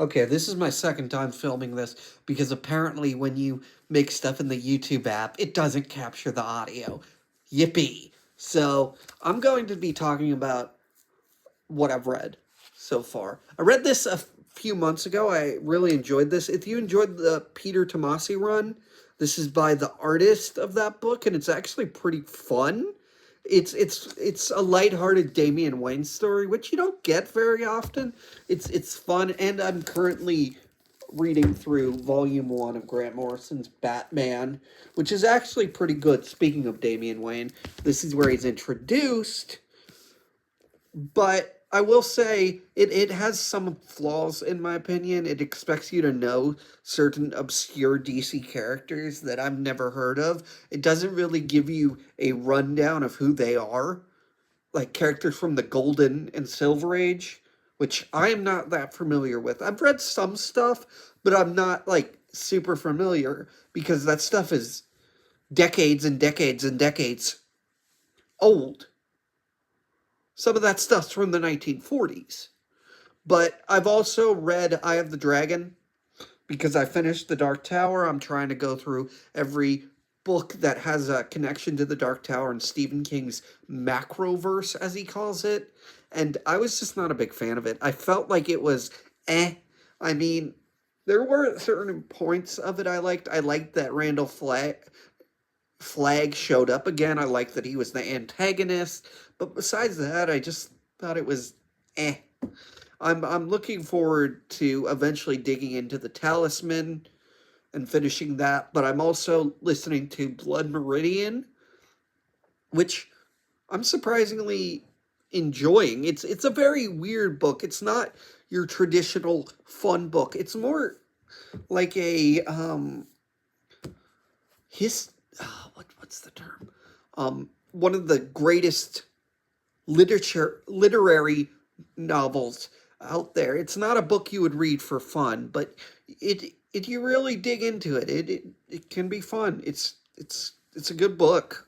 Okay, this is my second time filming this because apparently when you make stuff in the YouTube app, it doesn't capture the audio. Yippee. So, I'm going to be talking about what I've read so far. I read this a few months ago. I really enjoyed this. If you enjoyed the Peter Tomasi run, this is by the artist of that book, and it's actually pretty fun. It's a lighthearted Damian Wayne story, which you don't get very often. It's fun, and I'm currently reading through volume one of Grant Morrison's Batman, which is actually pretty good. Speaking of Damian Wayne, this is where he's introduced, but I will say it has some flaws in my opinion. It expects you to know certain obscure DC characters that I've never heard of. It doesn't really give you a rundown of who they are, like characters from the Golden and Silver Age, which I am not that familiar with. I've read some stuff, but I'm not like super familiar because that stuff is decades and decades and decades old. Some of that stuff's from the 1940s. But I've also read Eye of the Dragon because I finished The Dark Tower. I'm trying to go through every book that has a connection to The Dark Tower and Stephen King's macroverse, as he calls it. And I was just not a big fan of it. I felt like it was eh. I mean, there were certain points of it I liked. I liked that Randall Flagg showed up again. I liked that he was the antagonist. But besides that, I just thought it was eh. I'm looking forward to eventually digging into the Talisman and finishing that, but I'm also listening to Blood Meridian, which I'm surprisingly enjoying. It's a very weird book. It's not your traditional fun book. It's more like a his what's the term? One of the greatest literary novels out there. It's not a book you would read for fun, but it you really dig into it, it can be fun. It's a good book.